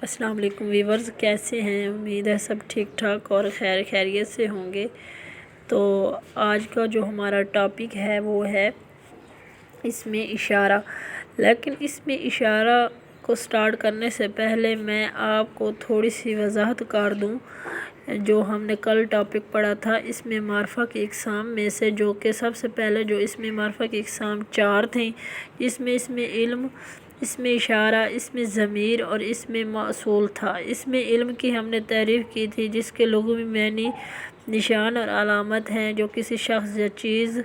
السلام علیکم ویورز، کیسے ہیں؟ امید ہے سب ٹھیک ٹھاک اور خیریت سے ہوں گے۔ تو آج کا جو ہمارا ٹاپک ہے وہ ہے اس میں اشارہ۔ لیکن اس میں اشارہ کو سٹارٹ کرنے سے پہلے میں آپ کو تھوڑی سی وضاحت کر دوں۔ جو ہم نے کل ٹاپک پڑھا تھا اس میں معرفہ کی اقسام میں سے، جو کہ سب سے پہلے جو اس میں معرفہ کی اقسام 4 تھیں، اس میں علم، اس میں اشارہ، اس میں ضمیر اور اس میں موصول تھا۔ اس میں علم کی ہم نے تعریف کی تھی، جس کے لغوی معنی نشان اور علامت ہیں جو کسی شخص یا چیز،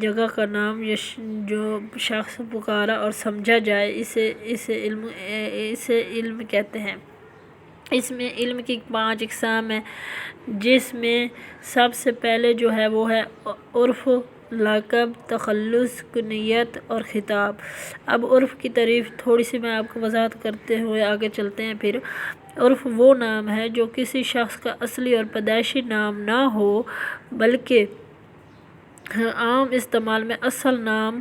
جگہ کا نام جو شخص پکارا اور سمجھا جائے اسے علم کہتے ہیں۔ اس میں علم کی 5 اقسام ہیں، جس میں سب سے پہلے جو ہے وہ ہے عرف، لقب، تخلص، کنیت اور خطاب۔ اب عرف کی تعریف تھوڑی سی میں آپ کو وضاحت کرتے ہوئے آگے چلتے ہیں۔ پھر عرف وہ نام ہے جو کسی شخص کا اصلی اور پیدائشی نام نہ ہو، بلکہ عام استعمال میں اصل نام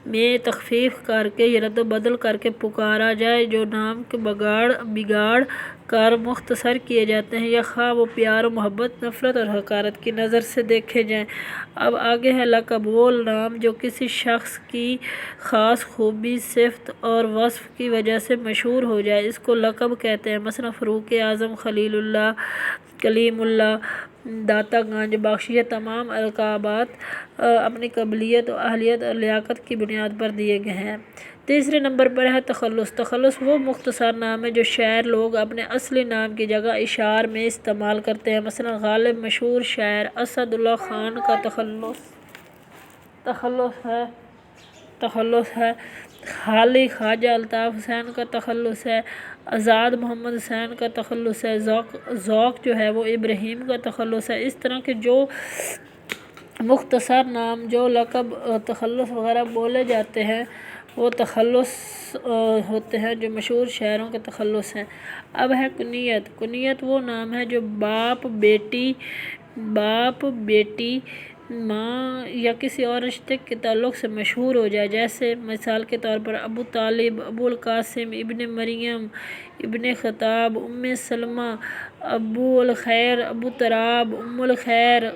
میں تخفیف کر کے یا رد و بدل کر کے پکارا جائے، جو نام کے بگاڑ کر مختصر کیے جاتے ہیں، یا خواہ وہ پیار و محبت، نفرت اور حقارت کی نظر سے دیکھے جائیں۔ اب آگے ہے لقب، وہ نام جو کسی شخص کی خاص خوبی، صفت اور وصف کی وجہ سے مشہور ہو جائے، اس کو لقب کہتے ہیں۔ مثلا فاروق اعظم، خلیل اللہ، کلیم اللہ، داتا گنج بخش، یہ تمام القابات اپنی قابلیت و اہلیت اور لیاقت کی بنیاد پر دیے گئے ہیں۔ تیسرے نمبر پر ہے تخلص۔ تخلص وہ مختصر نام ہے جو شاعر لوگ اپنے اصلی نام کی جگہ اشعار میں استعمال کرتے ہیں۔ مثلا غالب مشہور شاعر اسد اللہ خان کا تخلص ہے۔ حالی خواجہ الطاف حسین کا تخلص ہے۔ آزاد محمد حسین کا تخلص ہے۔ ذوق جو ہے وہ ابراہیم کا تخلص ہے۔ اس طرح کے جو مختصر نام، جو لقب، تخلص وغیرہ بولے جاتے ہیں، وہ تخلص ہوتے ہیں، جو مشہور شاعروں کے تخلص ہیں۔ اب ہے کنیت۔ کنیت وہ نام ہے جو باپ، بیٹی، ماں یا کسی اور رشتے کے تعلق سے مشہور ہو جائے، جیسے مثال کے طور پر ابو طالب، ابو القاسم، ابن مریم، ابن خطاب، ام سلمہ، ابو الخیر، ابو تراب، ام الخیر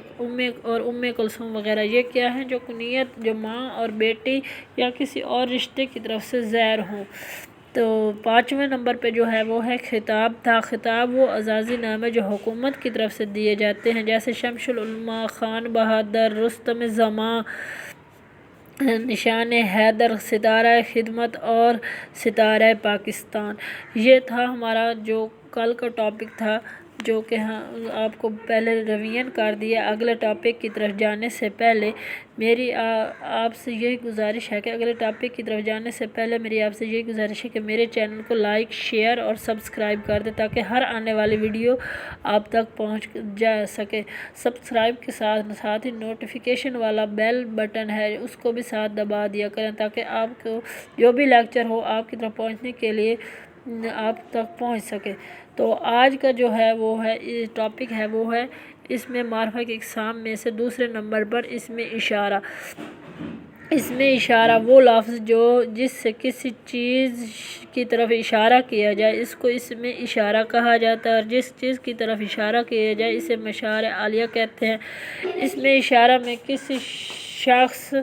اور ام کلثوم وغیرہ۔ یہ کیا ہیں؟ جو کنیت، جو ماں اور بیٹی یا کسی اور رشتے کی طرف سے زائر ہوں۔ تو 5ویں نمبر پہ جو ہے وہ ہے خطاب تھا۔ خطاب وہ اعزازی نام ہے جو حکومت کی طرف سے دیے جاتے ہیں، جیسے شمس العلماء، خان بہادر، رستم زماں، نشان حیدر، ستارہ خدمت اور ستارہ پاکستان۔ یہ تھا ہمارا جو کل کا ٹاپک تھا، جو کہ آپ کو پہلے ریویژن کر دیا۔ اگلے ٹاپک کی طرف جانے سے پہلے میری آپ سے یہی گزارش ہے کہ میرے چینل کو لائک، شیئر اور سبسکرائب کر دیں، تاکہ ہر آنے والی ویڈیو آپ تک پہنچ جا سکے۔ سبسکرائب کے ساتھ ہی نوٹیفیکیشن والا بیل بٹن ہے، اس کو بھی ساتھ دبا دیا کریں، تاکہ آپ کو جو بھی لیکچر ہو آپ کی طرف پہنچنے کے لیے آپ تک پہنچ سکے۔ تو آج کا جو ہے وہ ہے ٹاپک ہے وہ ہے اس میں معرفہ کی اقسام میں سے دوسرے نمبر پر اس میں اشارہ۔ اس میں اشارہ وہ لفظ جس سے کسی چیز کی طرف اشارہ کیا جائے، اس کو اس میں اشارہ کہا جاتا ہے، اور جس چیز کی طرف اشارہ کیا جائے اسے مشار عالیہ کہتے ہیں۔ اس میں اشارہ میں کسی شخص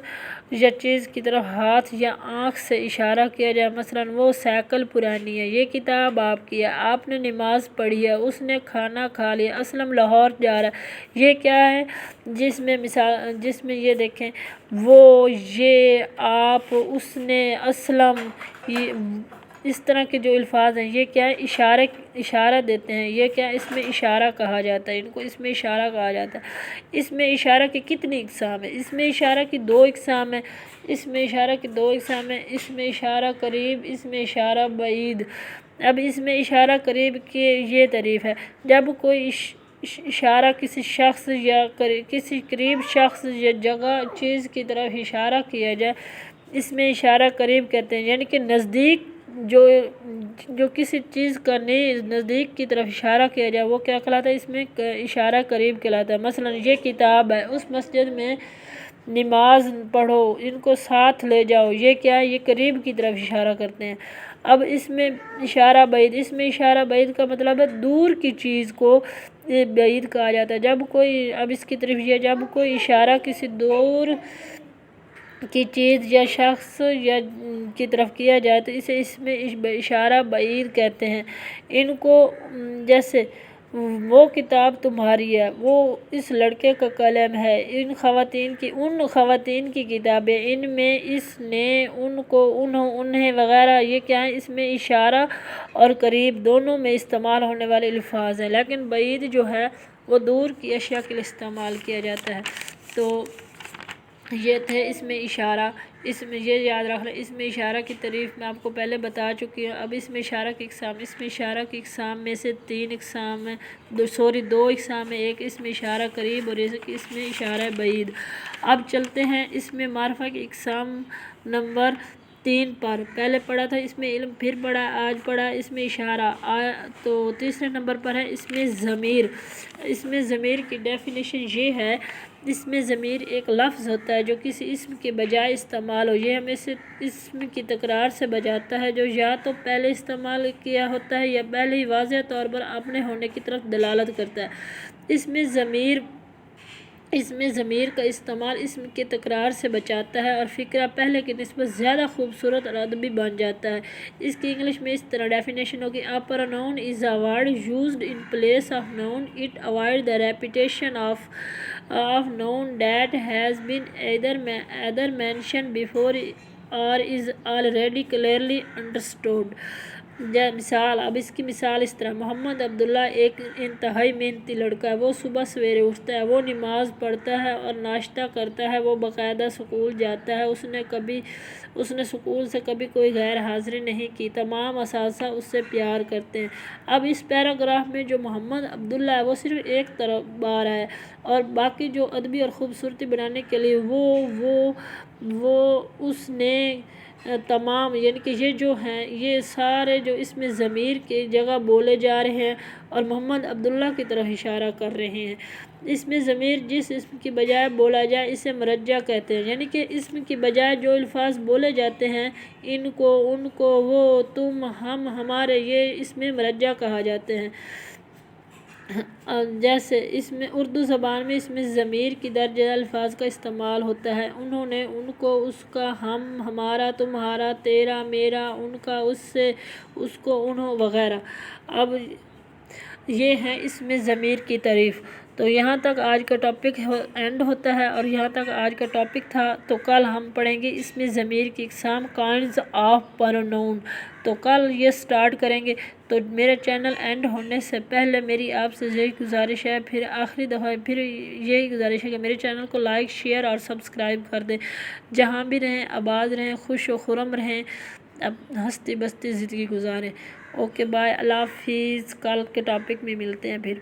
یا چیز کی طرف ہاتھ یا آنکھ سے اشارہ کیا جائے۔ مثلا وہ سائیکل پرانی ہے، یہ کتاب آپ کی ہے، آپ نے نماز پڑھی ہے، اس نے کھانا کھا لیا، اسلم لاہور جا رہا ہے۔ یہ کیا ہے؟ جس میں یہ دیکھیں، وہ، یہ، آپ، اس نے، اسلم، اس طرح کے جو الفاظ ہیں، یہ کیا ہے؟ اشارہ دیتے ہیں۔ یہ کیا ہے؟ اس میں اشارہ کہا جاتا ہے، ان کو اس میں اشارہ کہا جاتا ہے۔ اس میں اشارہ کی کتنی اقسام ہیں؟ اس میں اشارہ کی 2 اقسام ہیں۔ اس میں اشارہ قریب، اس میں اشارہ بعید۔ اب اس میں اشارہ قریب کی یہ تعریف ہے: جب کوئی اشارہ کسی شخص یا کسی قریب شخص یا جگہ، چیز کی طرف اشارہ کیا جائے، اس میں اشارہ قریب کہتے ہیں۔ یعنی کہ نزدیک، جو کسی چیز کا نزدیک کی طرف اشارہ کیا جائے وہ کیا کہلاتا ہے؟ اس میں اشارہ قریب کہلاتا ہے۔ مثلا یہ کتاب ہے، اس مسجد میں نماز پڑھو، ان کو ساتھ لے جاؤ، یہ کیا ہے؟ یہ قریب کی طرف اشارہ کرتے ہیں۔ اب اس میں اشارہ بعید، اس میں اشارہ بعید کا مطلب ہے دور کی چیز کو بعید کہا جاتا ہے۔ جب کوئی، اب اس کی طرف یہ، جب کوئی اشارہ کسی دور کی چیز یا شخص یا کی طرف کیا جائے تو اسے اس میں اشارہ بعید کہتے ہیں۔ ان کو جیسے وہ کتاب تمہاری ہے، وہ اس لڑکے کا قلم ہے، ان خواتین کی کتابیں، ان میں، اس نے، ان کو، انہیں وغیرہ، یہ کیا ہے؟ اس میں اشارہ اور قریب دونوں میں استعمال ہونے والے الفاظ ہیں، لیکن بعید جو ہے وہ دور کی اشیاء کے لیے استعمال کیا جاتا ہے۔ تو یہ تھے اس میں اشارہ، اس میں یہ یاد رکھ لیں، اس میں اشارہ کی تعریف میں آپ کو پہلے بتا چکی ہوں۔ اب اس میں اشارہ کی اقسام، اس میں اشارہ کی اقسام میں سے 3 اقسام ہیں، 2 اقسام ہیں، ایک اس میں اشارہ قریب اور اس میں اشارہ بعید۔ اب چلتے ہیں اس میں معرفہ کی اقسام نمبر 3 پر، پہلے پڑھا تھا اس میں علم، پھر پڑھا، آج پڑھا اس میں اشارہ، تو تیسرے نمبر پر ہے اس میں ضمیر۔ اس میں ضمیر کی ڈیفینیشن یہ ہے، اس میں ضمیر ایک لفظ ہوتا ہے جو کسی اسم کے بجائے استعمال ہو، یہ ہمیں سے اسم کی تکرار سے بچاتا ہے جو یا تو پہلے استعمال کیا ہوتا ہے یا پہلے ہی واضح طور پر اپنے ہونے کی طرف دلالت کرتا ہے۔ اس میں ضمیر کا استعمال اسم کی تکرار سے بچاتا ہے اور فقرہ پہلے کی نسبت زیادہ خوبصورت اور ادبی بن جاتا ہے۔ اس کی انگلش میں اس طرح ڈیفینیشن ہوگی: A pronoun is a word used in place of noun. It avoids the repetition of noun that has been either mentioned before or is already clearly understood. مثال، اب اس کی مثال اس طرح: محمد عبداللہ ایک انتہائی محنتی لڑکا ہے، وہ صبح سویرے اٹھتا ہے، وہ نماز پڑھتا ہے اور ناشتہ کرتا ہے، وہ باقاعدہ اسکول جاتا ہے، اس نے اسکول سے کبھی کوئی غیر حاضری نہیں کی، تمام اساتذہ اس سے پیار کرتے ہیں۔ اب اس پیراگراف میں جو محمد عبداللہ ہے وہ صرف ایک بار ہے اور باقی جو ادبی اور خوبصورتی بنانے کے لیے وہ اس نے تمام، یعنی کہ یہ جو ہیں یہ سارے جو اس میں ضمیر کی جگہ بولے جا رہے ہیں اور محمد عبداللہ کی طرف اشارہ کر رہے ہیں۔ اس میں ضمیر جس اسم کی بجائے بولا جائے اسے مرجع کہتے ہیں، یعنی کہ اسم کی بجائے جو الفاظ بولے جاتے ہیں، ان کو، ان کو، وہ، تم، ہم، ہمارے، یہ اس میں مرجع کہا جاتے ہیں۔ جیسے اس میں اردو زبان میں اس میں ضمیر کی درجہ الفاظ کا استعمال ہوتا ہے: انہوں نے، ان کو، اس کا، ہم، ہمارا، تمہارا، تیرا، میرا، ان کا، اس سے، اس کو، انہوں وغیرہ۔ اب یہ ہے اس میں ضمیر کی تعریف۔ تو یہاں تک آج کا ٹاپک اینڈ ہوتا ہے اور یہاں تک آج کا ٹاپک تھا۔ تو کل ہم پڑھیں گے اس میں ضمیر کی اقسام، کائنڈز آف پروناؤن، تو کل یہ سٹارٹ کریں گے۔ تو میرے چینل اینڈ ہونے سے پہلے میری آپ سے یہی گزارش ہے، پھر آخری دفعہ پھر یہی گزارش ہے کہ میرے چینل کو لائک، شیئر اور سبسکرائب کر دیں۔ جہاں بھی رہیں آباد رہیں، خوش و خرم رہیں، اب ہنستی بستی زندگی گزاریں۔ اوکے بائے، اللہ حافظ، کل کے ٹاپک میں ملتے ہیں پھر۔